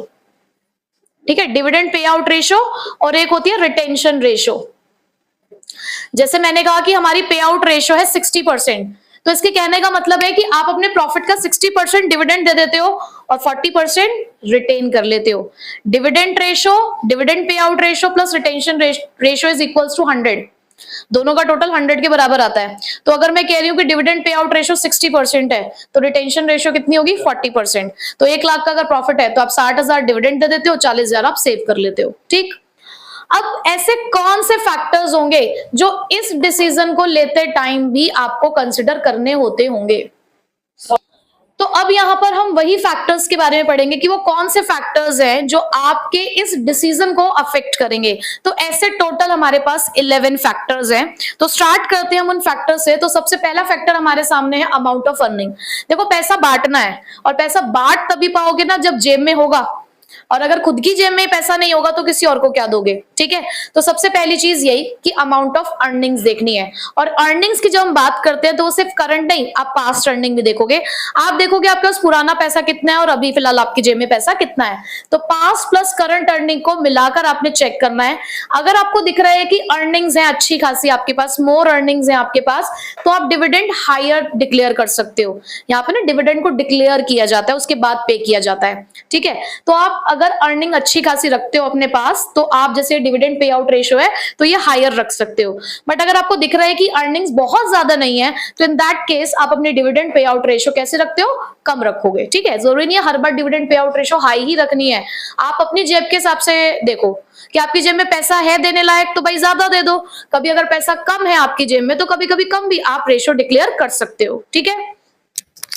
ठीक है, डिविडेंड पे आउट रेशो, और एक होती है रिटेंशन रेशो। जैसे मैंने कहा कि हमारी पे आउट रेशो है 60%, तो इसके कहने का मतलब है कि आप अपने प्रॉफिट का 60% डिविडेंड दे देते हो और 40% रिटेन कर लेते हो। Dividend ratio, dividend pay out ratio plus retention ratio is equals to 100, दोनों का टोटल 100 के बराबर आता है। तो अगर मैं कह रही हूँ कि डिविडेंड पे आउट रेशो 60% है, तो रिटेंशन रेशो कितनी होगी, 40%। तो 1 लाख का अगर प्रॉफिट है तो आप 60,000 डिविडेंड दे देते हो, 40,000 आप सेव कर लेते हो, ठीक। अब ऐसे कौन से फैक्टर्स होंगे जो इस डिसीजन को लेते टाइम भी आपको कंसिडर करने होते होंगे। तो अब यहां पर हम वही फैक्टर्स के बारे में पढ़ेंगे कि वो कौन से फैक्टर्स हैं जो आपके इस डिसीजन को अफेक्ट करेंगे। तो ऐसे टोटल हमारे पास 11 फैक्टर्स हैं। तो स्टार्ट करते हैं हम उन फैक्टर्स से। तो सबसे पहला फैक्टर हमारे सामने है अमाउंट ऑफ अर्निंग। देखो, पैसा बांटना है, और पैसा बांट तभी पाओगे ना जब जेब में होगा, और अगर खुद की जेब में पैसा नहीं होगा तो किसी और को क्या दोगे, ठीक है। तो सबसे पहली चीज यही कि अमाउंट ऑफ अर्निंग्स देखनी है। और अर्निंग्स की जब हम बात करते हैं तो वो सिर्फ करंट नहीं, आप पास्ट अर्निंग भी देखोगे। आप देखोगे आपके पास पुराना पैसा कितना है और अभी फिलहाल आपकी जेब में पैसा कितना है। तो पास्ट प्लस करंट अर्निंग को मिलाकर आपने चेक करना है। अगर आपको दिख रहा है कि अर्निंग्स है अच्छी खासी आपके पास, मोर अर्निंग्स है आपके पास, तो आप डिविडेंड हायर डिक्लेयर कर सकते हो। यहाँ पे ना डिविडेंड को डिक्लेयर किया जाता है, उसके बाद पे किया जाता है, ठीक है। तो आप अगर अर्निंग अच्छी खासी रखते हो अपने पास, तो आप जैसे डिविडेंड पे आउट रेशो है तो ये हायर रख सकते हो। बट अगर आपको दिख रहा है कि अर्निंग्स बहुत ज्यादा नहीं है, तो इन दैट केस आप अपने डिविडेंड पे आउट रेशो कैसे रखते हो, कम रखोगे, ठीक है। जरूरी नहीं है हर बार dividend pay out ratio high ही रखनी है। आप अपनी जेब के हिसाब से देखो कि आपकी जेब में पैसा है देने लायक, तो भाई ज्यादा दे दो। कभी अगर पैसा कम है आपकी जेब में तो कभी कभी कम भी आप रेशो डिक्लेयर कर सकते हो, ठीक है।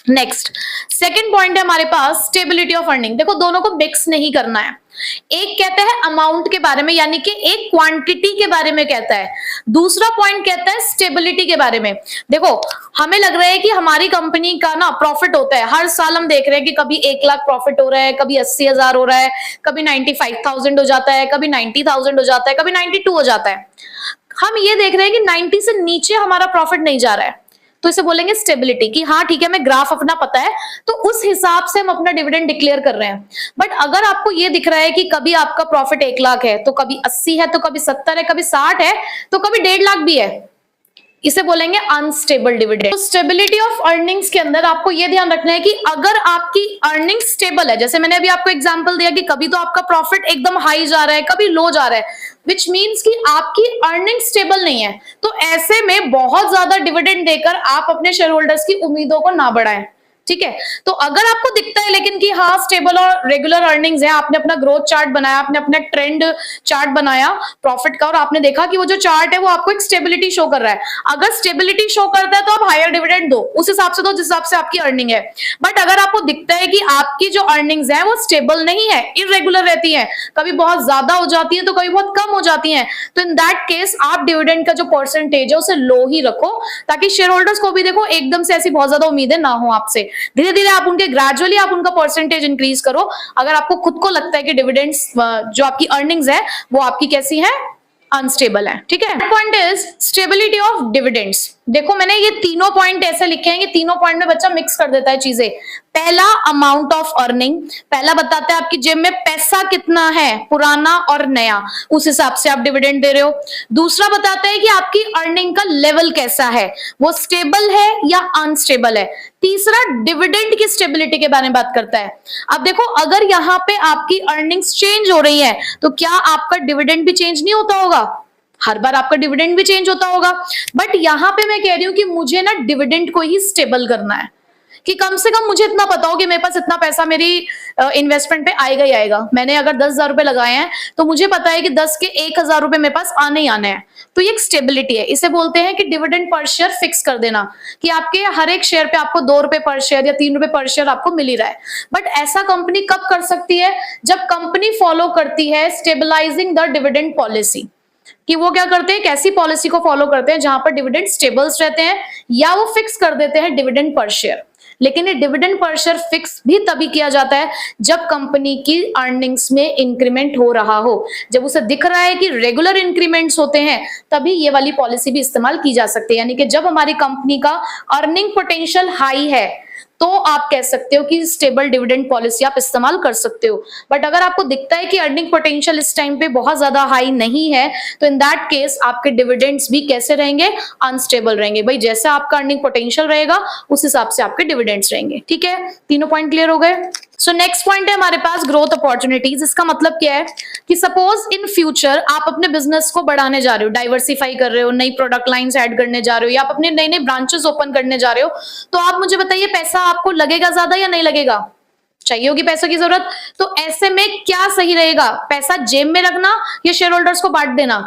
नेक्स्ट सेकंड पॉइंट है हमारे पास स्टेबिलिटी ऑफ अर्निंग। देखो, दोनों को मिक्स नहीं करना है। एक कहता है अमाउंट के बारे में, यानी कि एक क्वांटिटी के बारे में कहता है, दूसरा पॉइंट कहता है स्टेबिलिटी के बारे में। देखो, हमें लग रहा है कि हमारी कंपनी का ना प्रॉफिट होता है, हर साल हम देख रहे हैं कि कभी 1 लाख प्रॉफिट हो रहा है, कभी 80,000 हो रहा है, कभी 95,000 हो जाता है, कभी 90,000 हो जाता है, कभी 92 हो जाता है। हम ये देख रहे हैं कि 90 से नीचे हमारा प्रॉफिट नहीं जा रहा है, तो इसे बोलेंगे स्टेबिलिटी, कि हाँ ठीक है, हमें ग्राफ अपना पता है, तो उस हिसाब से हम अपना डिविडेंड डिक्लेयर कर रहे हैं। बट अगर आपको ये दिख रहा है कि कभी आपका प्रॉफिट 1 लाख है, तो कभी 80 है, तो कभी 70 है, कभी 60 है, तो कभी 1.5 लाख भी है, इसे बोलेंगे अनस्टेबल डिविडेंड। तो स्टेबिलिटी ऑफ अर्निंग्स के अंदर आपको यह ध्यान रखना है कि अगर आपकी अर्निंग स्टेबल है, जैसे मैंने अभी आपको एग्जांपल दिया कि कभी तो आपका प्रॉफिट एकदम हाई जा रहा है, कभी लो जा रहा है, विच मीन्स कि आपकी अर्निंग स्टेबल नहीं है, तो ऐसे में बहुत ज्यादा डिविडेंड देकर आप अपने शेयर होल्डर्स की उम्मीदों को ना बढ़ाएं, ठीक है। तो अगर आपको दिखता है लेकिन कि हाँ स्टेबल और रेगुलर अर्निंग्स है, आपने अपना ग्रोथ चार्ट बनाया, आपने अपना ट्रेंड चार्ट बनाया प्रॉफिट का, और आपने देखा कि वो जो चार्ट है वो आपको एक स्टेबिलिटी शो कर रहा है, अगर स्टेबिलिटी शो करता है तो आप हायर डिविडेंड दो, उस हिसाब से दो जिस हिसाब से आपकी अर्निंग है। बट अगर आपको दिखता है कि आपकी जो अर्निंग्स है वो स्टेबल नहीं है, इरेगुलर रहती है, कभी बहुत ज्यादा हो जाती है तो कभी बहुत कम हो जाती है, तो इन दैट केस आप डिविडेंड का जो परसेंटेज है उसे लो ही रखो, ताकि शेयर होल्डर्स को भी देखो एकदम से ऐसी बहुत ज्यादा उम्मीदें ना हो आपसे। धीरे धीरे आप उनके ग्रेजुअली आप उनका परसेंटेज इंक्रीज करो, अगर आपको खुद को लगता है कि डिविडेंड्स जो आपकी अर्निंग्स है वो आपकी कैसी है, अनस्टेबल है, ठीक है। Point is stability of dividends. देखो, मैंने ये तीनों पॉइंट ऐसे लिखे हैं कि तीनों पॉइंट में बच्चा मिक्स कर देता है चीजें। पहला अमाउंट ऑफ अर्निंग, पहला बताता है आपकी जेब में पैसा कितना है, पुराना और नया, उस हिसाब से आप डिविडेंड दे रहे हो। दूसरा बताता है कि आपकी अर्निंग का लेवल कैसा है, वो स्टेबल है या अनस्टेबल है। तीसरा डिविडेंड की स्टेबिलिटी के बारे में बात करता है। अब देखो, अगर यहाँ पे आपकी अर्निंग्स चेंज हो रही है तो क्या आपका डिविडेंड भी चेंज नहीं होता होगा, हर बार आपका डिविडेंड भी चेंज होता होगा। बट यहां पे मैं कह रही हूं कि मुझे ना डिविडेंड को ही स्टेबल करना है, कि कम से कम मुझे इतना पता हो कि मेरे पास इतना पैसा मेरी इन्वेस्टमेंट पे आएगा ही आएगा। मैंने अगर 10,000 रुपए लगाए हैं तो मुझे पता है कि 10 के 1,000 रुपए मेरे पास आने ही आने हैं, तो ये एक स्टेबिलिटी है। इसे बोलते हैं कि डिविडेंड पर शेयर फिक्स कर देना, कि आपके हर एक शेयर पे आपको 2 रुपए पर शेयर या 3 रुपए पर शेयर आपको मिल ही रहा है। बट ऐसा कंपनी कब कर सकती है, जब कंपनी फॉलो करती है स्टेबलाइजिंग द डिविडेंड पॉलिसी, कि वो क्या करते हैं, एक ऐसी पॉलिसी को फॉलो करते हैं जहां पर डिविडेंड स्टेबल्स रहते हैं या वो फिक्स कर देते हैं डिविडेंड पर शेयर। लेकिन ये डिविडेंड पर शेयर फिक्स भी तभी किया जाता है जब कंपनी की अर्निंग्स में इंक्रीमेंट हो रहा हो। जब उसे दिख रहा है कि रेगुलर इंक्रीमेंट्स होते हैं तभी ये वाली पॉलिसी भी इस्तेमाल की जा सकती है। यानी कि जब हमारी कंपनी का अर्निंग पोटेंशियल हाई है तो आप कह सकते हो कि स्टेबल डिविडेंड पॉलिसी आप इस्तेमाल कर सकते हो। बट अगर आपको दिखता है कि अर्निंग पोटेंशियल इस टाइम पे बहुत ज्यादा हाई नहीं है तो इन दैट केस आपके डिविडेंड्स भी कैसे रहेंगे, अनस्टेबल रहेंगे। भाई जैसे आपका अर्निंग पोटेंशियल रहेगा उस हिसाब से आपके डिविडेंड्स रहेंगे। ठीक है, तीनों पॉइंट क्लियर हो गए। सो नेक्स्ट पॉइंट है हमारे पास ग्रोथ अपॉर्चुनिटीज। इसका मतलब क्या है कि सपोज इन फ्यूचर आप अपने बिजनेस को बढ़ाने जा रहे हो, डाइवर्सिफाई कर रहे हो, नई प्रोडक्ट लाइंस ऐड करने जा रहे हो या आप अपने नए नए ब्रांचेस ओपन करने जा रहे हो, तो आप मुझे बताइए पैसा आपको लगेगा ज्यादा या नहीं लगेगा? चाहिए होगी पैसों की जरूरत। तो ऐसे में क्या सही रहेगा, पैसा जेब में रखना या शेयर होल्डर्स को बांट देना?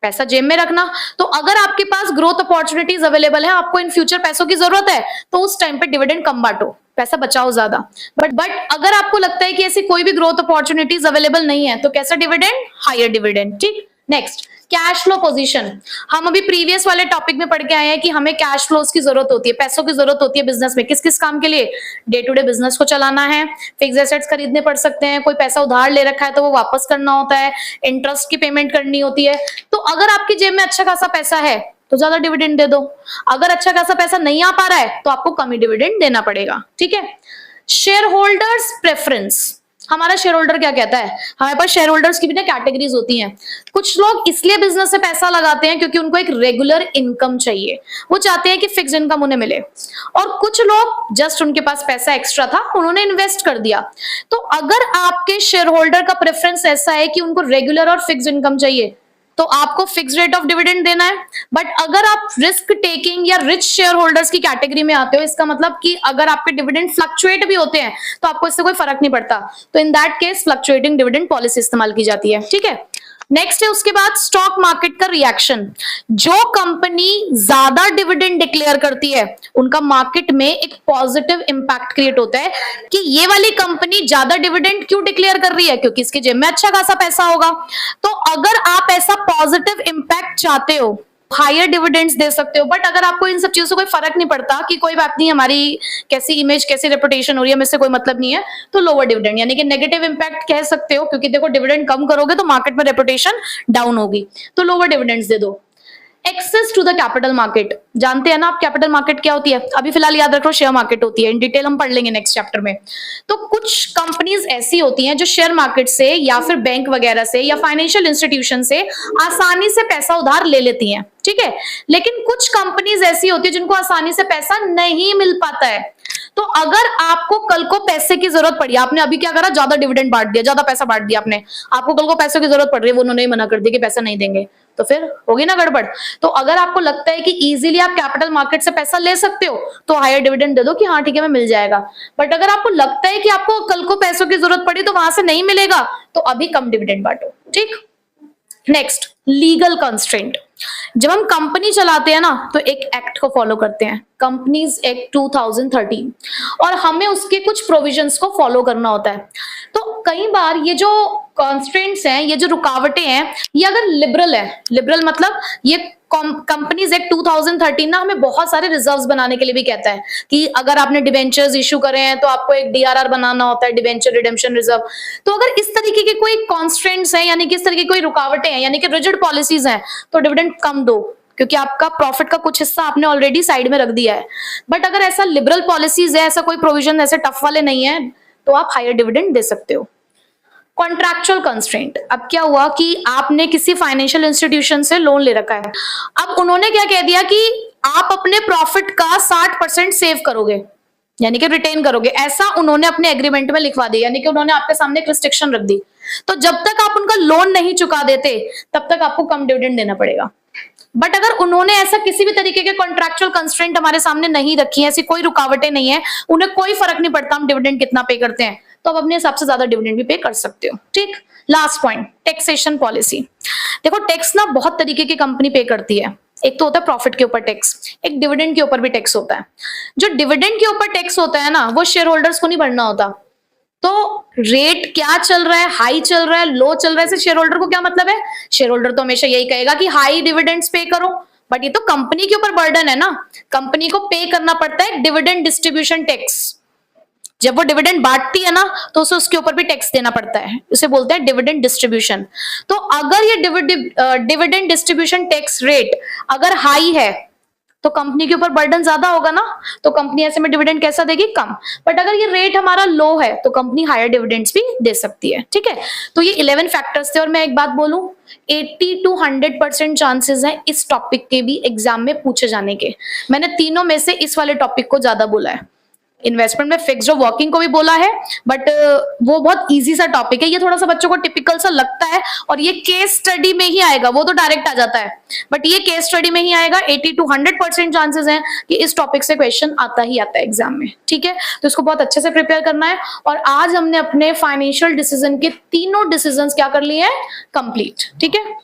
पैसा जेब में रखना। तो अगर आपके पास ग्रोथ अपॉर्चुनिटीज अवेलेबल है, आपको इन फ्यूचर पैसों की जरूरत है, तो उस टाइम पे डिविडेंड कम बांटो, पैसा बचाओ ज्यादा। बट अगर आपको लगता है कि ऐसी कोई भी ग्रोथ अपॉर्चुनिटीज अवेलेबल नहीं है तो कैसा डिविडेंड? Higher dividend. ठीक, नेक्स्ट कैश फ्लो पोजीशन। हम अभी प्रीवियस वाले टॉपिक में पढ़ के आए हैं कि हमें कैश फ्लोज की जरूरत होती है, पैसों की जरूरत होती है बिजनेस में। किस किस काम के लिए? डे टू डे बिजनेस को चलाना है, फिक्स एसेट्स खरीदने पड़ सकते हैं, कोई पैसा उधार ले रखा है तो वो वापस करना होता है, इंटरेस्ट की पेमेंट करनी होती है। तो अगर आपकी जेब में अच्छा खासा पैसा है तो ज्यादा डिविडेंड दे दो। अगर अच्छा खासा पैसा नहीं आ पा रहा है तो आपको कम ही डिविडेंड देना पड़ेगा। ठीक है, शेयर होल्डर्स प्रेफरेंस। हमारा शेयर होल्डर क्या कहता है? हमारे पास शेयर होल्डर्स की भी ना कैटेगरीज होती हैं। कुछ लोग इसलिए बिजनेस से पैसा लगाते हैं क्योंकि उनको एक रेगुलर इनकम चाहिए, वो चाहते हैं कि फिक्स इनकम उन्हें मिले। और कुछ लोग जस्ट उनके पास पैसा एक्स्ट्रा था, उन्होंने इन्वेस्ट कर दिया। तो अगर आपके शेयर होल्डर का प्रेफरेंस ऐसा है कि उनको रेगुलर और फिक्स इनकम चाहिए तो आपको फिक्स रेट ऑफ डिविडेंड देना है। बट अगर आप रिस्क टेकिंग या रिच शेयर होल्डर्स की कैटेगरी में आते हो, इसका मतलब कि अगर आपके डिविडेंड फ्लक्चुएट भी होते हैं तो आपको इससे कोई फर्क नहीं पड़ता, तो in that case fluctuating dividend policy इस्तेमाल की जाती है। ठीक है, नेक्स्ट है उसके बाद स्टॉक मार्केट का रिएक्शन। जो कंपनी ज्यादा डिविडेंड डिक्लेयर करती है उनका मार्केट में एक पॉजिटिव इंपैक्ट क्रिएट होता है कि ये वाली कंपनी ज्यादा डिविडेंड क्यों डिक्लेयर कर रही है, क्योंकि इसके जेब में अच्छा खासा पैसा होगा। तो अगर आप ऐसा पॉजिटिव इंपैक्ट चाहते हो हायर डिविडेंड्स दे सकते हो। बट अगर आपको इन सब चीजों से कोई फर्क नहीं पड़ता कि कोई बात नहीं, हमारी कैसी इमेज कैसी रेपुटेशन हो रही है, मेरे से कोई मतलब नहीं है, तो लोअर डिविडेंड यानी कि नेगेटिव इंपैक्ट कह सकते हो, क्योंकि देखो डिविडेंड कम करोगे तो मार्केट में रेपुटेशन डाउन होगी, तो लोअर डिविडेंड्स दे दो। Access to the capital market. जानते हैं ना आप कैपिटल मार्केट क्या होती है? अभी फिलहाल याद रखो शेयर मार्केट होती है, इन डिटेल हम पढ़ लेंगे नेक्स्ट चैप्टर में। तो कुछ कंपनीज ऐसी होती हैं जो शेयर मार्केट से या फिर बैंक वगैरह से या फाइनेंशियल इंस्टीट्यूशन से आसानी से पैसा उधार ले लेती हैं। ठीक है, लेकिन कुछ कंपनीज ऐसी होती है जिनको आसानी से पैसा नहीं मिल पाता है। तो अगर आपको कल को पैसे की जरूरत पड़ी, आपने अभी क्या करा, ज्यादा डिविडेंड बांट दिया, ज्यादा पैसा बांट दिया आपने, आपको कल को पैसों की जरूरत पड़ रही है, वो उन्होंने मना कर दिया कि पैसा नहीं देंगे, तो फिर होगी ना गड़बड़। तो अगर आपको लगता है कि इजीली आप कैपिटल मार्केट से पैसा ले सकते हो तो हायर डिविडेंड दे दो कि हाँ ठीक है मैं मिल जाएगा। बट अगर आपको लगता है कि आपको कल को पैसों की जरूरत पड़ी तो वहां से नहीं मिलेगा तो अभी कम डिविडेंड बांटो। ठीक, नेक्स्ट लीगल कंस्ट्रेंट। जब हम कंपनी चलाते हैं ना तो एक एक्ट को फॉलो करते हैं, कंपनीज एक्ट 2013, और हमें उसके कुछ प्रोविजंस को फॉलो करना होता है। तो कई बार ये जो कॉन्स्ट्रेंट्स हैं, ये जो रुकावटें हैं, ये अगर लिबरल है, लिबरल मतलब ये कंपनीज एक्ट 2013 ना हमें बहुत सारे रिजर्व्स बनाने के लिए भी कहता है कि अगर आपने डिबेंचर्स इशू करे हैं तो आपको एक डीआरआर बनाना होता है, डिबेंचर रिडेम्पशन रिजर्व। तो अगर इस तरीके के कोई कॉन्स्ट्रेंट्स हैं यानी कि इस तरीके की कोई रुकावटें हैं यानी कि रिजिड पॉलिसीज हैं तो डिविडेंड कम दो, क्योंकि आपका प्रॉफिट का कुछ हिस्सा आपने ऑलरेडी साइड में रख दिया है। बट अगर ऐसा लिबरल पॉलिसीज है, ऐसा कोई प्रोविजन ऐसे टफ वाले नहीं है, तो आप हायर डिविडेंड दे सकते हो। Contractual constraint. अब क्या हुआ कि आपने किसी फाइनेंशियल इंस्टीट्यूशन से लोन ले रखा है, अब उन्होंने क्या कह दिया कि आप अपने प्रॉफिट का 60% सेव करोगे यानी कि रिटेन करोगे, ऐसा उन्होंने अपने एग्रीमेंट में लिखवा दिया, यानी कि उन्होंने आपके सामने एक रिस्ट्रिक्शन रख दी। तो जब तक आप उनका लोन नहीं चुका देते तब तक आपको कम डिविडेंड देना पड़ेगा। बट अगर उन्होंने ऐसा किसी भी तरीके के कॉन्ट्रैक्चुअल कंस्ट्रेंट हमारे सामने नहीं रखी है, ऐसी कोई रुकावटें नहीं है, उन्हें कोई फर्क नहीं पड़ता हम डिविडेंड कितना पे करते हैं, तो आप अपने हिसाब से ज्यादा डिविडेंड भी पे कर सकते हो। ठीक, लास्ट पॉइंट टैक्सेशन पॉलिसी। देखो टैक्स ना बहुत तरीके की कंपनी पे करती है, एक तो होता है प्रॉफिट के ऊपर टैक्स, एक डिविडेंड के ऊपर भी टैक्स होता है। जो डिविडेंड के ऊपर टैक्स होता है ना वो शेयर होल्डर्स को नहीं भरना होता। तो रेट क्या चल रहा है, हाई चल रहा है, लो चल रहा है, शेयर होल्डर को क्या मतलब है? शेयर होल्डर तो हमेशा यही कहेगा कि हाई डिविडेंड्स पे करो, बट ये तो कंपनी के ऊपर बर्डन है ना, कंपनी को पे करना पड़ता है डिविडेंड डिस्ट्रीब्यूशन टैक्स। जब वो डिविडेंड बांटती है ना तो उसे उसके ऊपर भी टैक्स देना पड़ता है, इसे बोलते हैं डिविडेंड डिस्ट्रीब्यूशन। तो अगर ये डिविडेंड डिस्ट्रीब्यूशन टैक्स रेट अगर हाई है तो कंपनी के ऊपर बर्डन ज्यादा होगा ना, तो कंपनी ऐसे में डिविडेंड कैसा देगी, कम। बट अगर ये रेट हमारा लो है तो कंपनी हायर डिविडेंड्स भी दे सकती है, ठीक है। तो ये 11 फैक्टर्स थे, और मैं एक बात बोलूं, 80 to 100% चांसेस हैं इस टॉपिक के भी एग्जाम में पूछे जाने के। मैंने तीनों में से इस वाले टॉपिक को ज्यादा बोला है, इन्वेस्टमेंट में फिक्स्ड और वर्किंग को भी बोला है, बट वो बहुत इजी सा टॉपिक है, ये थोड़ा सा बच्चों को टिपिकल सा लगता है, और ये केस स्टडी में ही आएगा, वो तो डायरेक्ट आ जाता है, बट ये केस स्टडी में ही आएगा। 80 to 100% चांसेस हैं कि इस टॉपिक से क्वेश्चन आता ही आता है एग्जाम में, ठीक है। तो इसको बहुत अच्छे से प्रिपेयर करना है। और आज हमने अपने फाइनेंशियल डिसीजन के तीनों डिसीजन क्या कर लिए हैं, कंप्लीट, ठीक है।